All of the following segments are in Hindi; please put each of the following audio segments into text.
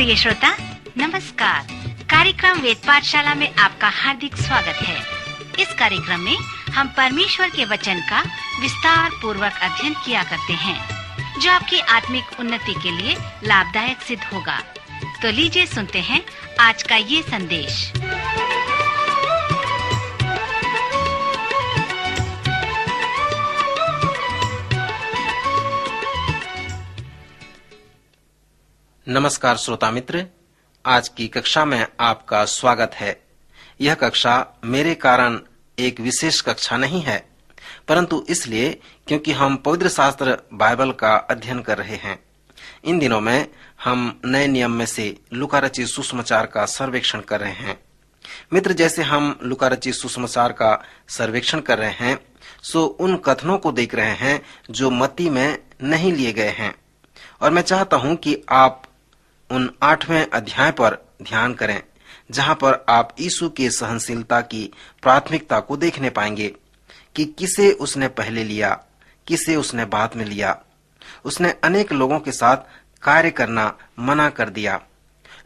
प्रिय श्रोता नमस्कार। कार्यक्रम वेद पाठशाला में आपका हार्दिक स्वागत है। इस कार्यक्रम में हम परमेश्वर के वचन का विस्तार पूर्वक अध्ययन किया करते हैं, जो आपकी आत्मिक उन्नति के लिए लाभदायक सिद्ध होगा। तो लीजिए सुनते हैं आज का ये संदेश। नमस्कार श्रोता मित्र, आज की कक्षा में आपका स्वागत है। यह कक्षा मेरे कारण एक विशेष कक्षा नहीं है, परंतु इसलिए क्योंकि हम पवित्र शास्त्र बाइबल का अध्ययन कर रहे हैं। इन दिनों में हम नए नियम में से लूका रचित सुसमाचार का सर्वेक्षण कर रहे हैं। मित्र, जैसे हम लूका रचित सुसमाचार का सर्वेक्षण कर रहे हैं, सो उन कथनों को देख रहे हैं जो मत्ती में नहीं लिए गए हैं, और मैं चाहता हूं कि आप उन 8वें अध्याय पर ध्यान करें, जहां पर आप यीशु के सहनशीलता की प्राथमिकता को देखने पाएंगे कि किसे उसने पहले लिया, किसे उसने बाद में लिया। उसने अनेक लोगों के साथ कार्य करना मना कर दिया।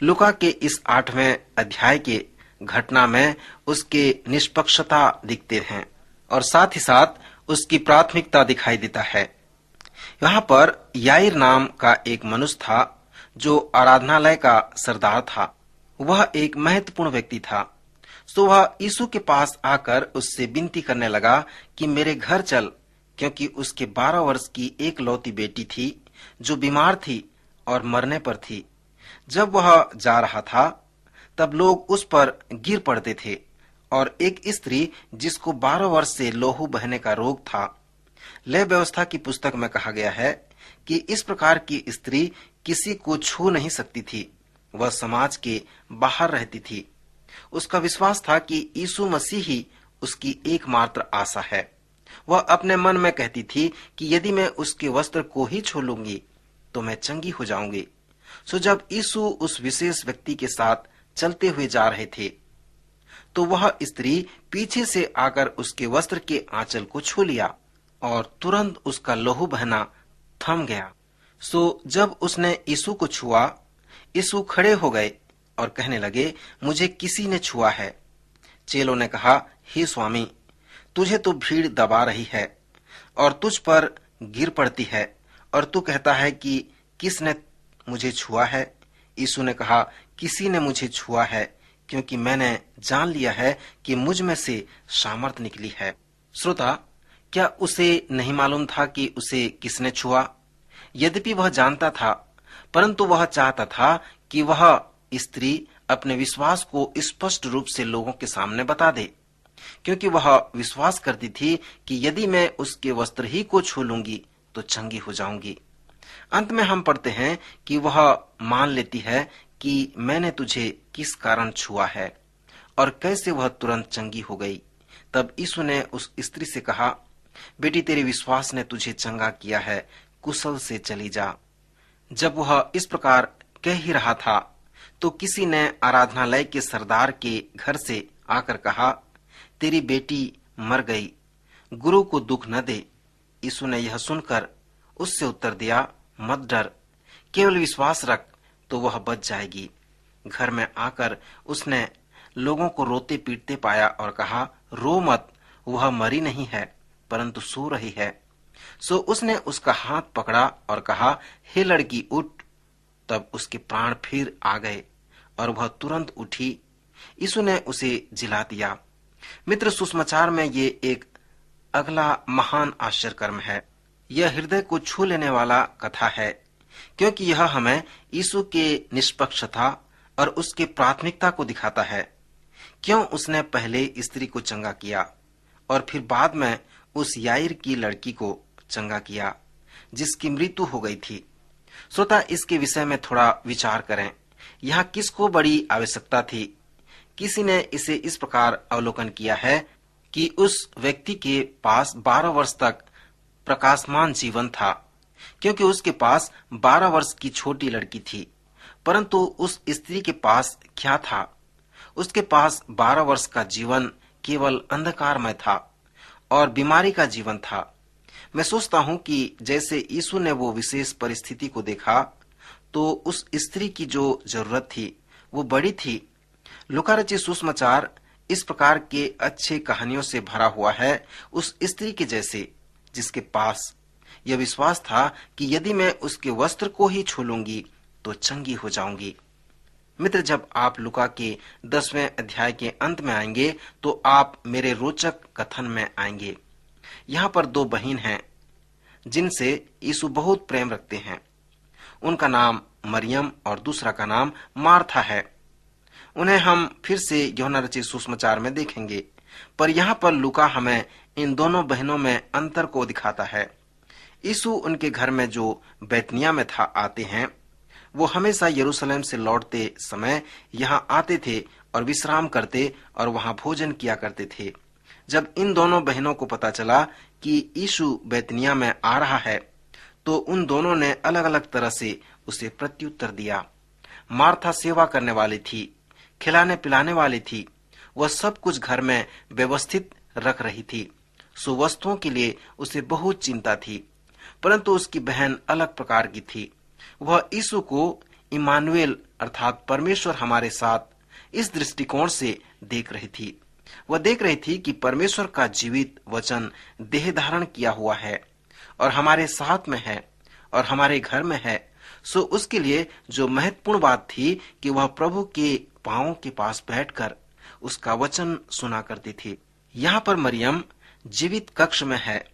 लूका के इस 8वें अध्याय के घटना में उसके निष्पक्षता दिखते हैं और साथ ही साथ उसकी प्राथमिकता दिखाई देता है। यहाँ पर याईर नाम का एक मनुष्य था जो आराधनालय का सरदार था। वह एक महत्वपूर्ण व्यक्ति था। सो वह यीशु के पास आकर उससे विनती करने लगा कि मेरे घर चल, क्योंकि उसके 12 वर्ष की एक लौती बेटी थी जो बीमार थी और मरने पर थी। जब वह जा रहा था तब लोग उस पर गिर पड़ते थे, और एक स्त्री जिसको 12 वर्ष से लोहू बहने का रोग था। लय व्यवस्था की पुस्तक में कहा गया है कि इस प्रकार की स्त्री किसी को छू नहीं सकती थी। वह समाज के बाहर रहती थी। उसका विश्वास था कि यीशु मसीह ही उसकी एकमात्र आशा है। वह अपने मन में कहती थी कि यदि मैं उसके वस्त्र को ही छू लूंगी तो मैं चंगी हो जाऊंगी। सो जब यीशु उस विशेष व्यक्ति के साथ चलते हुए जा रहे थे तो वह स्त्री पीछे से आकर उसके वस्त्र के आंचल को छू लिया और तुरंत उसका लहू बहना थम गया। सो जब उसने यीशु को छुआ, यीशु खड़े हो गए और कहने लगे, मुझे किसी ने छुआ है। चेलों ने कहा, हे स्वामी, तुझे तो भीड़ दबा रही है और तुझ पर गिर पड़ती है, और तू कहता है कि किसने मुझे छुआ है। यीशु ने कहा, किसी ने मुझे छुआ है, क्योंकि मैंने जान लिया है कि मुझ में से सामर्थ निकली है। श्रोता, क्या उसे नहीं मालूम था कि उसे किसने छुआ? यद्यपि वह जानता था, परंतु वह चाहता था कि वह स्त्री अपने विश्वास को स्पष्ट रूप से लोगों के सामने बता दे, क्योंकि वह विश्वास करती थी कि यदि मैं उसके वस्त्र ही को छू लूंगी तो चंगी हो जाऊंगी। अंत में हम पढ़ते हैं कि वह मान लेती है कि मैंने तुझे किस कारण छुआ है, और कैसे वह तुरंत चंगी हो गई। तब यीशु ने उस स्त्री से कहा, बेटी, तेरे विश्वास ने तुझे चंगा किया है, कुशल से चली जा। जब वह इस प्रकार कह ही रहा था तो किसी ने आराधनालय के सरदार के घर से आकर कहा, तेरी बेटी मर गई, गुरु को दुख न दे। यीशु ने यह सुनकर उससे उत्तर दिया, मत डर, केवल विश्वास रख तो वह बच जाएगी। घर में आकर उसने लोगों को रोते पीटते पाया और कहा, रो मत, वह मरी नहीं है परंतु सो रही है। सो उसने उसका हाथ पकड़ा और कहा, हे लड़की, उठ। तब उसके प्राण फिर आ गए और वह तुरंत उठी। यीशु ने उसे जिला दिया। मित्र, सुसमाचार में ये एक अगला महान आश्चर्य कर्म है। यह हृदय को छू लेने वाला कथा है, क्योंकि यह हमें यीशु के निष्पक्षता और उसके प्राथमिकता को दिखाता है। क्यों उसने पहले स्त्री को चंगा किया और फिर बाद में उस याईर की लड़की को चंगा किया जिसकी मृत्यु हो गई थी। श्रोता, इसके विषय में थोड़ा विचार करें। यहाँ किसको बड़ी आवश्यकता थी? किसी ने इसे इस प्रकार अवलोकन किया है कि उस व्यक्ति के पास 12 वर्ष तक प्रकाशमान जीवन था, क्योंकि उसके पास 12 वर्ष की छोटी लड़की थी। परंतु उस स्त्री के पास क्या था? उसके पास 12 वर्ष का जीवन केवल अंधकारमय था और बीमारी का जीवन था। मैं सोचता हूं कि जैसे यीशु ने वो विशेष परिस्थिति को देखा तो उस स्त्री की जो जरूरत थी वो बड़ी थी। लूका रचित सुसमाचार इस प्रकार के अच्छे कहानियों से भरा हुआ है, उस स्त्री के जैसे जिसके पास यह विश्वास था कि यदि मैं उसके वस्त्र को ही छू लूंगी तो चंगी हो जाऊंगी। मित्र, जब आप लूका के 10वें अध्याय के अंत में आएंगे तो आप मेरे रोचक कथन में आएंगे। यहाँ पर दो बहन हैं जिनसे यीशु बहुत प्रेम रखते हैं। उनका नाम मरियम और दूसरा का नाम मार्था है। उन्हें हम फिर से यूहन्ना रचित सुसमाचार में देखेंगे, पर यहाँ पर लूका हमें इन दोनों बहनों में अंतर को दिखाता है। यीशु उनके घर में जो बैतनिया में था आते हैं, वो हमेशा यरूशलेम से लौटते समय यहाँ आते थे और विश्राम करते और वहाँ भोजन किया करते थे। जब इन दोनों बहनों को पता चला कि यीशु बैतनिया में आ रहा है, तो उन दोनों ने अलग अलग तरह से उसे प्रत्युत्तर दिया। मार्था सेवा करने वाली थी, खिलाने पिलाने वाली थी, वह सब कुछ घर में व्यवस्थित रख रही थी। सुवस्तुओं के लिए उसे बहुत चिंता थी, परंतु उसकी बहन अलग प्रकार की थी। वह यीशु को इमानुएल अर्थात परमेश्वर हमारे साथ इस दृष्टिकोण से देख रही थी। वह देख रही थी कि परमेश्वर का जीवित वचन देह धारण किया हुआ है और हमारे साथ में है और हमारे घर में है। सो उसके लिए जो महत्वपूर्ण बात थी कि वह प्रभु के पांवों के पास बैठकर उसका वचन सुना करती थी। यहाँ पर मरियम जीवित कक्ष में है,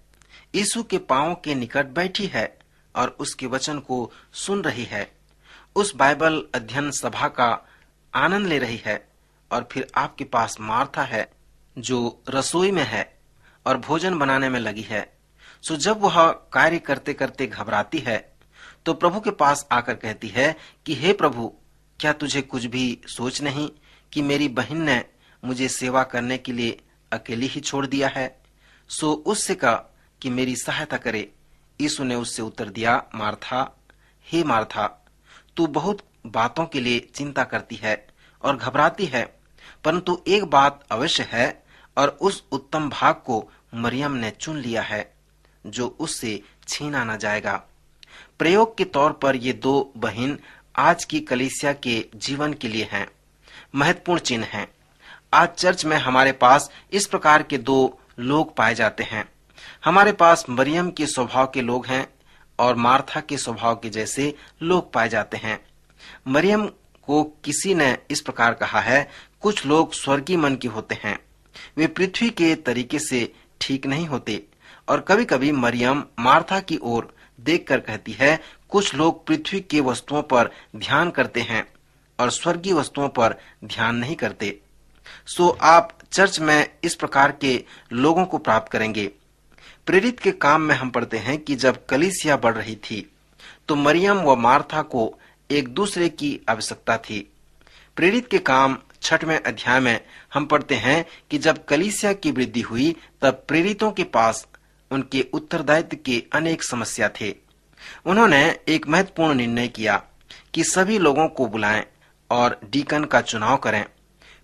यीशु के पांवों के निकट बैठी है और उसके वचन को सुन रही है। उस बाइबल अध्ययन सभा का आनंद ले रही है। और फिर आपके पास मार्था है जो रसोई में है और भोजन बनाने में लगी है। सो जब वह कार्य करते करते घबराती है तो प्रभु के पास आकर कहती है कि हे प्रभु, क्या तुझे कुछ भी सोच नहीं कि मेरी बहन ने मुझे सेवा करने के लिए अकेली ही छोड़ दिया है? सो उससे कहा कि मेरी सहायता करे। यीशु ने उससे उत्तर दिया, मार्था, हे मार्था, तू बहुत बातों के लिए चिंता करती है और घबराती है, परंतु एक बात अवश्य है और उस उत्तम भाग को मरियम ने चुन लिया है जो उससे छीना न जाएगा। प्रयोग के तौर पर ये दो बहन आज की कलीसिया के जीवन के लिए हैं, महत्वपूर्ण चिन्ह हैं। आज चर्च में हमारे पास इस प्रकार के दो लोग पाए जाते हैं। हमारे पास मरियम के स्वभाव के लोग हैं और मार्था के स्वभाव के जैसे लोग पाए जाते हैं। मरियम को किसी ने इस प्रकार कहा है, कुछ लोग स्वर्गीय मन के होते हैं, वे पृथ्वी के तरीके से ठीक नहीं होते। और कभी कभी मरियम मार्था की ओर देखकर कहती है, कुछ लोग पृथ्वी के वस्तुओं पर ध्यान करते हैं और स्वर्गीय वस्तुओं पर ध्यान नहीं करते। सो आप चर्च में इस प्रकार के लोगों को प्राप्त करेंगे। प्रेरित के काम में हम पढ़ते हैं कि जब कलीसिया बढ़ रही थी तो मरियम व मार्था को एक दूसरे की आवश्यकता थी। प्रेरित के काम 6वें अध्याय में हम पढ़ते हैं कि जब कलीसिया की वृद्धि हुई तब प्रेरितों के पास उनके उत्तरदायित्व के अनेक समस्या थे। उन्होंने एक महत्वपूर्ण निर्णय किया कि सभी लोगों को बुलाएं और डीकन का चुनाव करें।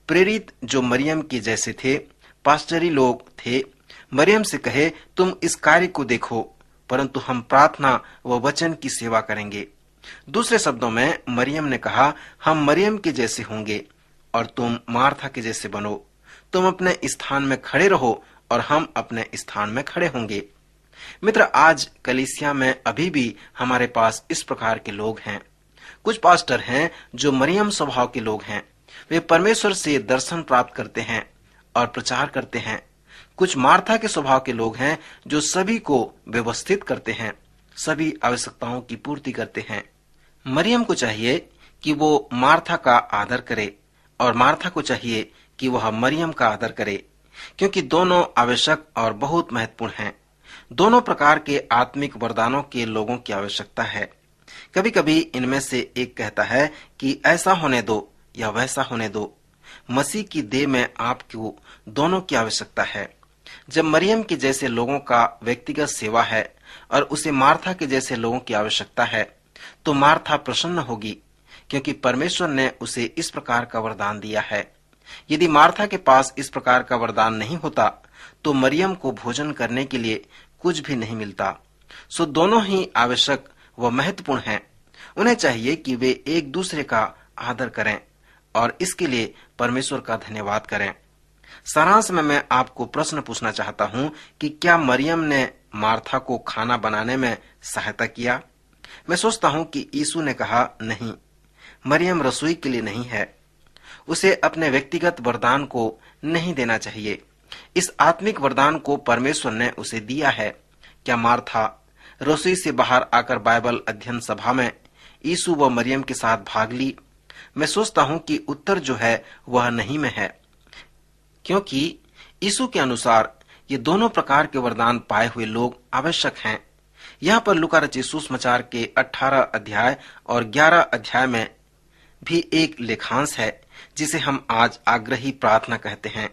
प्रेरित जो मरियम के जैसे थे, पास्टरी लोग थे, मरियम से कहे, तुम इस कार्य को देखो, परंतु हम प्रार्थना व वचन की सेवा करेंगे। दूसरे शब्दों में मरियम ने कहा, हम मरियम के जैसे होंगे और तुम मार्था के जैसे बनो। तुम अपने स्थान में खड़े रहो और हम अपने स्थान में खड़े होंगे। मित्र, आज कलीसिया में अभी भी हमारे पास इस प्रकार के लोग हैं। कुछ पास्टर हैं जो मरियम स्वभाव के लोग हैं, वे परमेश्वर से दर्शन प्राप्त करते हैं और प्रचार करते हैं। कुछ मार्था के स्वभाव के लोग हैं जो सभी को व्यवस्थित करते हैं, सभी आवश्यकताओं की पूर्ति करते हैं। मरियम को चाहिए कि वो मार्था का आदर करे और मार्था को चाहिए कि वह मरियम का आदर करे, क्योंकि दोनों आवश्यक और बहुत महत्वपूर्ण हैं। दोनों प्रकार के आत्मिक वरदानों के लोगों की आवश्यकता है। कभी कभी इनमें से एक कहता है कि ऐसा होने दो या वैसा होने दो। मसीह की देह में आपको दोनों की आवश्यकता है। जब मरियम के जैसे लोगों का व्यक्तिगत सेवा है और उसे मार्था के जैसे लोगों की आवश्यकता है, तो मार्था प्रसन्न होगी, क्योंकि परमेश्वर ने उसे इस प्रकार का वरदान दिया है। यदि मार्था के पास इस प्रकार का वरदान नहीं होता तो मरियम को भोजन करने के लिए कुछ भी नहीं मिलता। सो दोनों ही आवश्यक व महत्वपूर्ण हैं। उन्हें चाहिए कि वे एक दूसरे का आदर करें और इसके लिए परमेश्वर का धन्यवाद करें। सारांश में मैं आपको प्रश्न पूछना चाहता हूं कि क्या मरियम ने मार्था को खाना बनाने में सहायता किया? मैं सोचता हूं कि यीशु ने कहा नहीं, मरियम रसोई के लिए नहीं है। उसे अपने व्यक्तिगत वरदान को नहीं देना चाहिए। इस आत्मिक वरदान को परमेश्वर ने उसे दिया है। क्या मार्था रसोई से बाहर आकर बाइबल अध्ययन सभा में यीशु व मरियम के साथ भाग ली? मैं सोचता हूं कि उत्तर जो है वह नहीं में है, क्योंकि यीशु के अनुसार ये दोनों प्रकार के वरदान पाए हुए लोग आवश्यक हैं। यहाँ पर लूका रचित सुसमाचार के 18 अध्याय और 11 अध्याय में भी एक लेखांश है जिसे हम आज आग्रही प्रार्थना कहते हैं।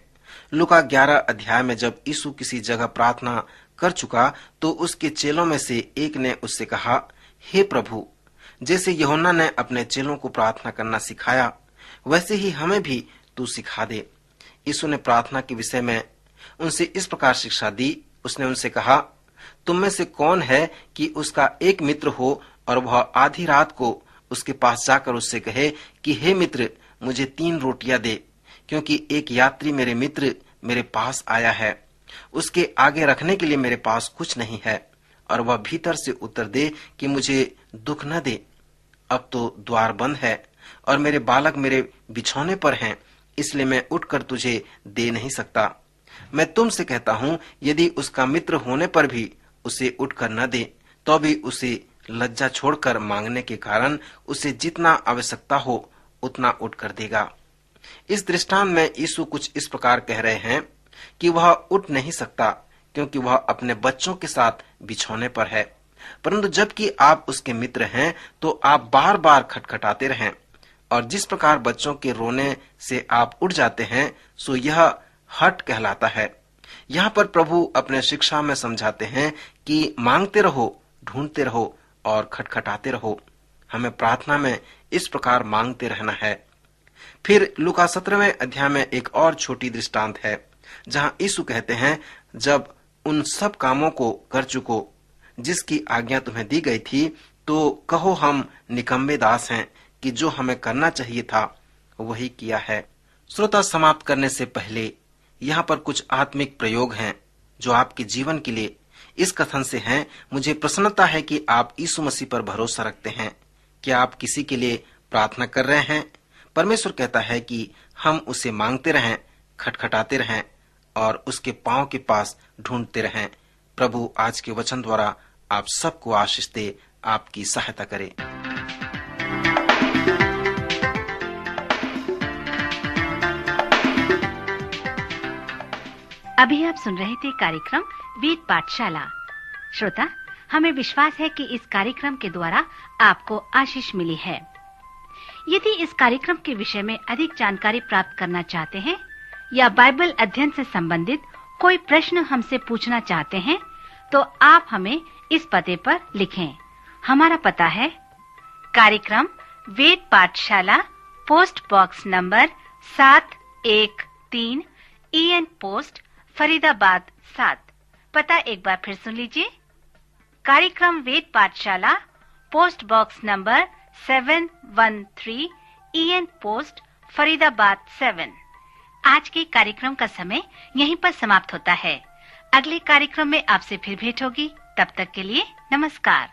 लूका 11 अध्याय में जब यीशु किसी जगह प्रार्थना कर चुका तो उसके चेलों में से एक ने उससे कहा, हे प्रभु, जैसे यूहन्ना ने अपने चेलों को प्रार्थना करना सिखाया वैसे ही हमें भी तू सिखा दे। यीशु ने प्रार्थना के विषय में उनसे इस प्रकार शिक्षा दी। उसने उनसे कहा, तुम में से कौन है कि उसका एक मित्र हो और वह आधी रात को उसके पास जाकर उससे कहे कि हे मित्र, मुझे 3 रोटियां दे, क्योंकि एक यात्री मेरे मित्र मेरे पास आया है, उसके आगे रखने के लिए मेरे पास कुछ नहीं है। और वह भीतर से उत्तर दे कि मुझे दुख न दे, अब तो द्वार बंद है और मेरे बालक मेरे बिछौने पर हैं, इसलिए मैं उठकर तुझे दे नहीं सकता। मैं तुमसे कहता हूं, यदि उसका मित्र होने पर भी उसे उठकर न दे, तो भी उसे लज्जा छोड़कर मांगने के कारण उसे जितना आवश्यकता हो उतना उठकर देगा। इस दृष्टांत में यीशु कुछ इस प्रकार कह रहे हैं कि वह उठ नहीं सकता क्योंकि वह अपने बच्चों के साथ बिछौने पर है, परंतु जबकि आप उसके मित्र हैं तो आप बार बार खटखटाते रहें। और जिस प्रकार बच्चों के रोने से आप उठ जाते हैं, सो यह हट कहलाता है। यहाँ पर प्रभु अपने शिक्षा में समझाते हैं कि मांगते रहो, ढूंढते रहो और खटखटाते रहो। हमें प्रार्थना में इस प्रकार मांगते रहना है। फिर लूका 17वें अध्याय में एक और छोटी दृष्टांत है जहाँ यीशु कहते हैं, जब उन सब कामों को कर चुको जिसकी आज्ञा तुम्हें दी गई थी, तो कहो हम निकम्मे दास हैं कि जो हमें करना चाहिए था वही किया है। श्रोता, समाप्त करने से पहले यहाँ पर कुछ आत्मिक प्रयोग हैं जो आपके जीवन के लिए इस कथन से हैं। मुझे प्रसन्नता है कि आप यीशु मसीह पर भरोसा रखते हैं। क्या आप किसी के लिए प्रार्थना कर रहे हैं? परमेश्वर कहता है कि हम उसे मांगते रहें, खटखटाते रहें और उसके पांव के पास ढूंढते रहें। प्रभु आज के वचन द्वारा आप सबको आशीष दे, आपकी सहायता करे। अभी आप सुन रहे थे कार्यक्रम वेद पाठशाला। श्रोता, हमें विश्वास है कि इस कार्यक्रम के द्वारा आपको आशीष मिली है। यदि इस कार्यक्रम के विषय में अधिक जानकारी प्राप्त करना चाहते हैं या बाइबल अध्ययन से संबंधित कोई प्रश्न हमसे पूछना चाहते हैं, तो आप हमें इस पते पर लिखें। हमारा पता है कार्यक्रम वेद पाठशाला, post box number 713, EN post, Faridabad 7। पता एक बार फिर सुन लीजिए। कार्यक्रम वेद पाठशाला, post box number 713, EN post, Faridabad 7। आज के कार्यक्रम का समय यहीं पर समाप्त होता है। अगले कार्यक्रम में आपसे फिर भेंट होगी। तब तक के लिए नमस्कार।